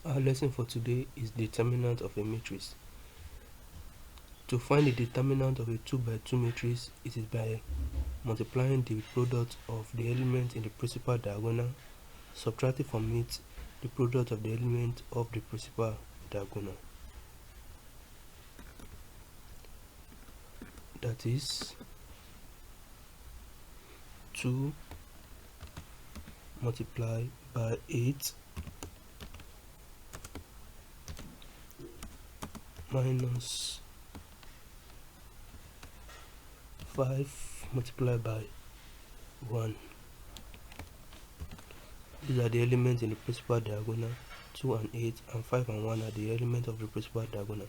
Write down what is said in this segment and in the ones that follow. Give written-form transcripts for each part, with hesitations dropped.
Our lesson for today is determinant of a matrix. To find the determinant of a 2 by 2 matrix, it is by multiplying the product of the element in the principal diagonal, subtracting from it the product of the element of the principal diagonal. That is 2 multiplied by 8 minus 5 multiplied by 1. These are the elements in the principal diagonal. 2 and 8 and 5 and 1 are the elements of the principal diagonal.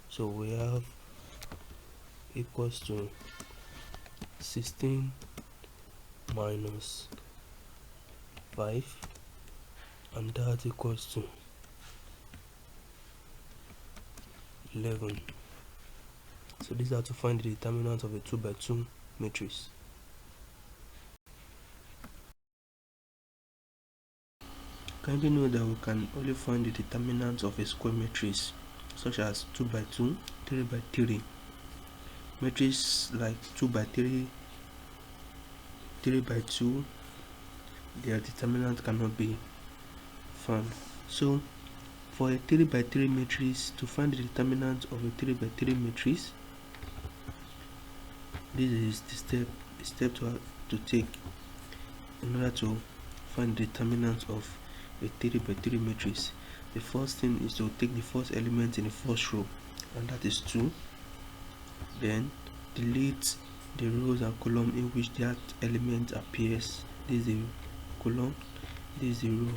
So we have equals to 16 minus 5, and that equals to 11. So these are to find the determinant of a 2 by 2 matrix. Kindly note that we can only find the determinant of a square matrix, such as 2 by 2, 3 by 3. Matrices like 2 by 3, 3 by 2, their determinant cannot be found. So for a 3 by 3 matrix, to find the determinant of a 3 by 3 matrix, this is the step to take in order to find the determinant of a 3 by 3 matrix. The first thing is to take the first element in the first row, and that is 2. Then delete the rows and column in which that element appears. This is the column, this is the row.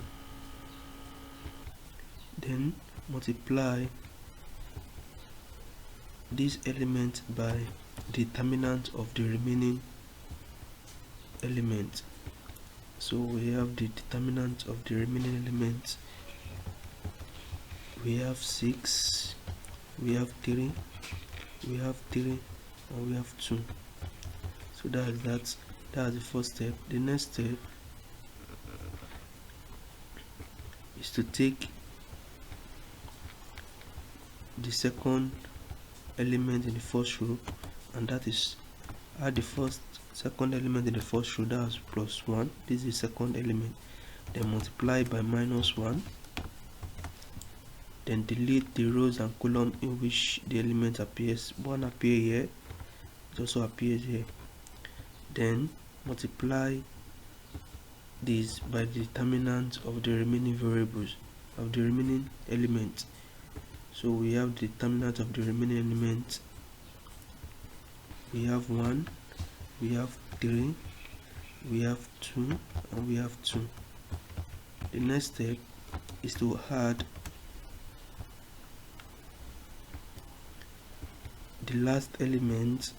Then multiply this element by the determinant of the remaining element. So we have the determinant of the remaining elements. We have 6, we have 3, we have 3, and we have 2. So that's the first step. The next step is to take the second element in the first row, and that is add the second element in the first row, that is plus 1. This is the second element. Then multiply by minus 1. Then delete the rows and column in which the element appears. 1 appears here, it also appears here. Then multiply this by the determinant of the remaining variables, of the remaining elements. So we have the determinant of the remaining elements. We have 1, we have 3, we have 2, and we have 2. The next step is to add the last element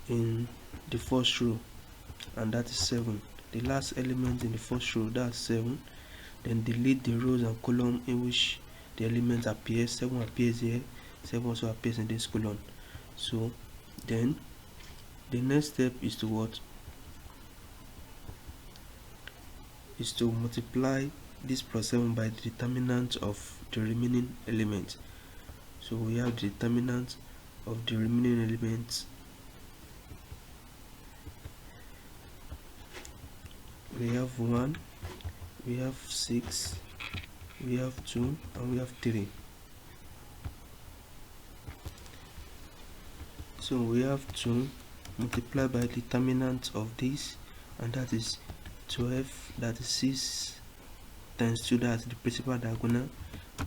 in the first row, and that is 7. The last element in the first row, that's 7. Then delete the rows and column in which the element appears. 7 appears here, 7 also appears in this column. So then the next step is to what? Is to multiply this plus 7 by the determinant of the remaining element. So we have the determinant of the remaining elements. We have 1, we have 6, we have 2, and we have 3. So we have 2 multiplied by the determinant of this, and that is 12, that is 6 times 2, that is the principal diagonal,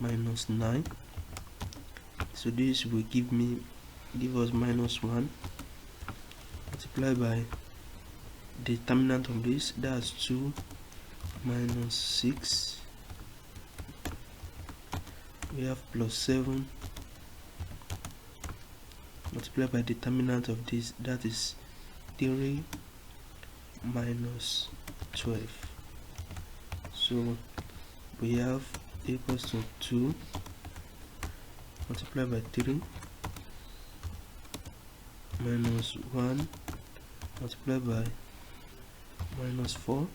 minus 9. So this will give us minus 1 multiplied by the determinant of this, that's 2 minus 6. We have plus 7 multiplied by the determinant of this, that is 3 minus 12. So we have equals to 2 multiplied by 3 minus 1 multiplied by minus 4,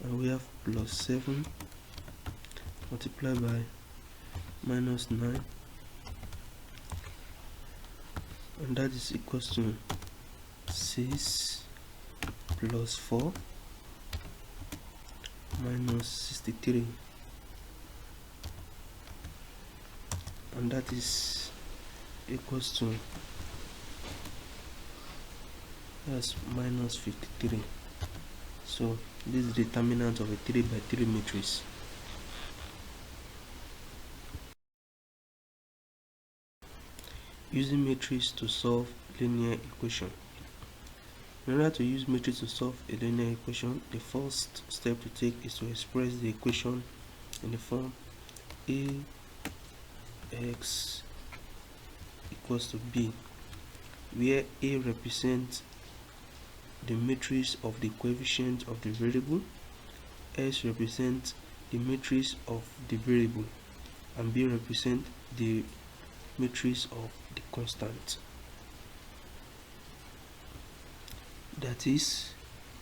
and we have plus 7 multiply by minus 9, and that is equals to 6 plus 4 minus 63, and that is equals to minus 53. So this is the determinant of a 3 by 3 matrix. Using matrix to solve linear equation. In order to use matrix to solve a linear equation, the first step to take is to express the equation in the form ax equals to b, where a represents the matrix of the coefficient of the variable, s represents the matrix of the variable, and b represents the matrix of the constant. That is,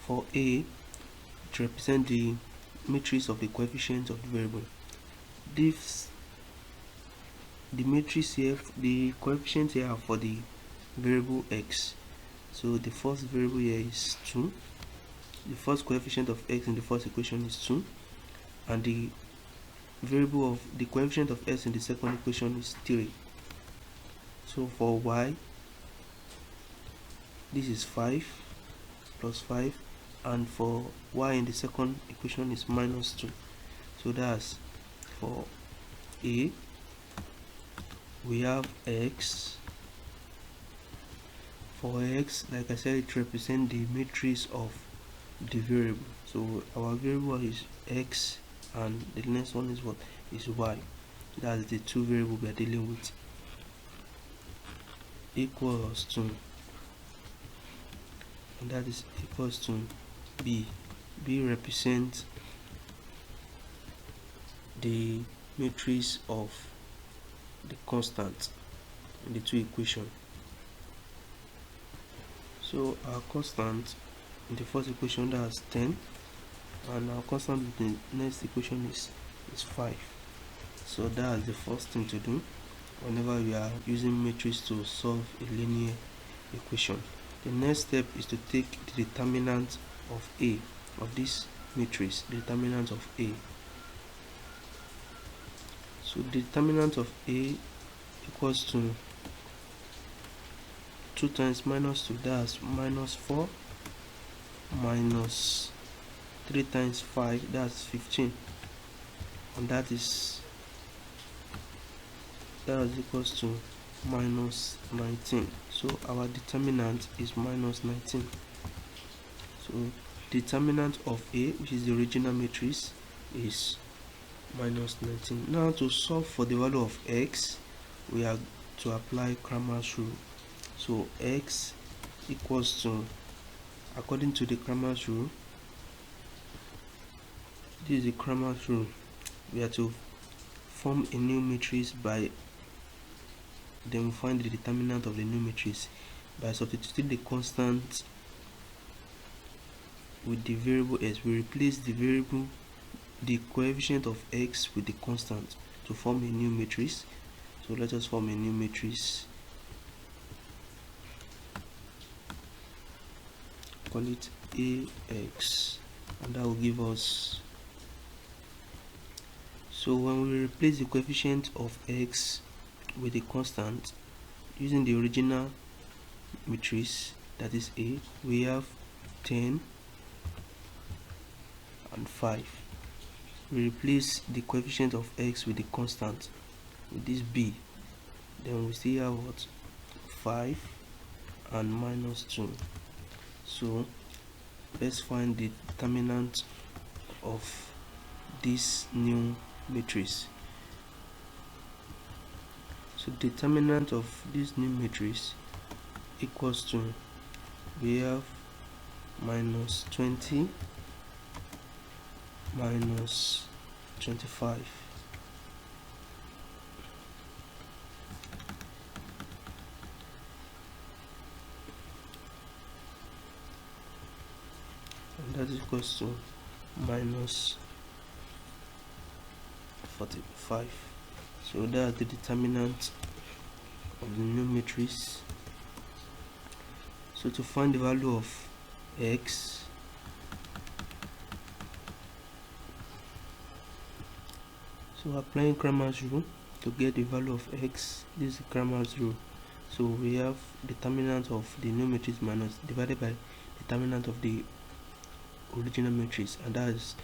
for a, it represents the matrix of the coefficient of the variable. This, the matrix here, the coefficients here are for the variable x. So the first variable here is 2. The first coefficient of x in the first equation is 2, and the variable of the coefficient of s in the second equation is 3. So for y, this is 5 plus 5, and for y in the second equation is minus 2. So that's for a, we have x. For x, like I said, it represents the matrix of the variable. So our variable is x, and the next one is what? Is y. That's the two variables we are dealing with. Equals to, and that is equals to b. B represents the matrix of the constant in the two equations. So our constant in the first equation, that's 10, and our constant in the next equation is 5. So that's the first thing to do whenever we are using matrix to solve a linear equation. The next step is to take the determinant of a, of this matrix, determinant of a. So the determinant of a equals to 2 times minus 2, that's minus 4, minus 3 times 5, that's 15, and that is equals to minus 19. So our determinant is minus 19. So determinant of a, which is the original matrix, is minus 19. Now to solve for the value of x, we are to apply Cramer's rule. So x equals to, according to the Cramer's rule, this is the Cramer's rule, we are to form a new matrix by, then we find the determinant of the new matrix by substituting the constant with the variable s. We replace the variable, the coefficient of x, with the constant to form a new matrix. So let us form a new matrix. Call it ax, and that will give us, so when we replace the coefficient of x with a constant using the original matrix, that is a, we have 10 and 5. We replace the coefficient of x with the constant with this b, then we still have what? 5 and minus 2. So let's find the determinant of this new matrix. So determinant of this new matrix equals to, we have minus 20 minus 25. And that is equals to minus 45. So that's the determinant of the new matrix. So to find the value of x, so applying Cramer's rule to get the value of x, this is Cramer's rule. So we have determinant of the new matrix minus divided by determinant of the original matrix, and that is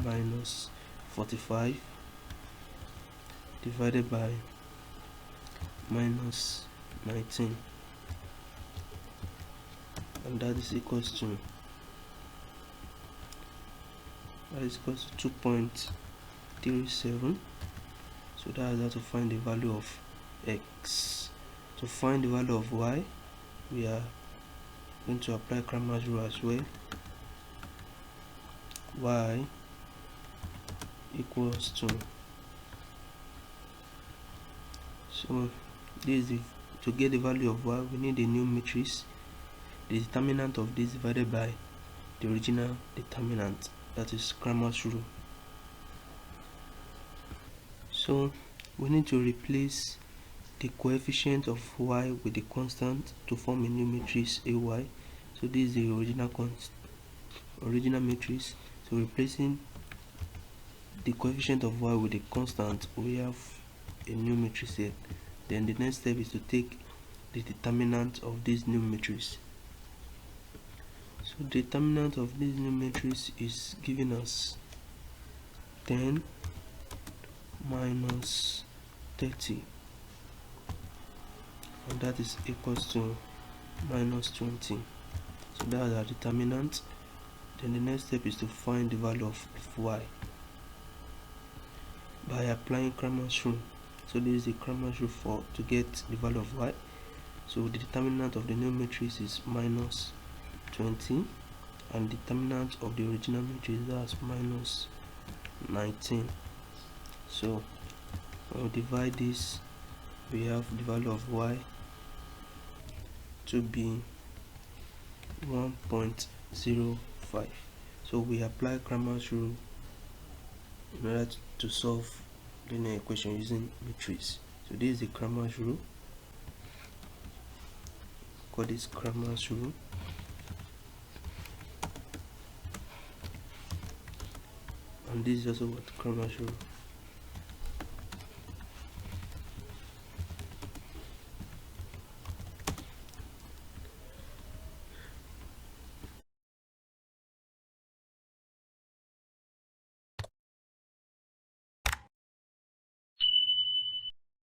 minus 45 divided by minus 19, and that is equals to 2.37. So that is how to find the value of x. To find the value of y, we are going to apply Cramer's rule as well. Y equals to, so this is to get the value of y, we need a new matrix. The determinant of this divided by the original determinant, that is Cramer's rule. So we need to replace the coefficient of y with the constant to form a new matrix AY. So this is the original matrix. So replacing the coefficient of y with the constant, we have a new matrix here. Then the next step is to take the determinant of this new matrix. So the determinant of this new matrix is giving us 10 minus 30, and that is equals to minus 20. So that is our determinant. Then the next step is to find the value of y by applying Cramer's rule. So this is the Cramer's rule for to get the value of y. So the determinant of the new matrix is minus 20, and the determinant of the original matrix, that's minus 19. So when we divide this, we have the value of y to be 1.05. So we apply Cramer's rule in order to solve linear equation using matrix. So this is the Cramer's rule. Call this Cramer's rule. And this is also what Cramer's rule.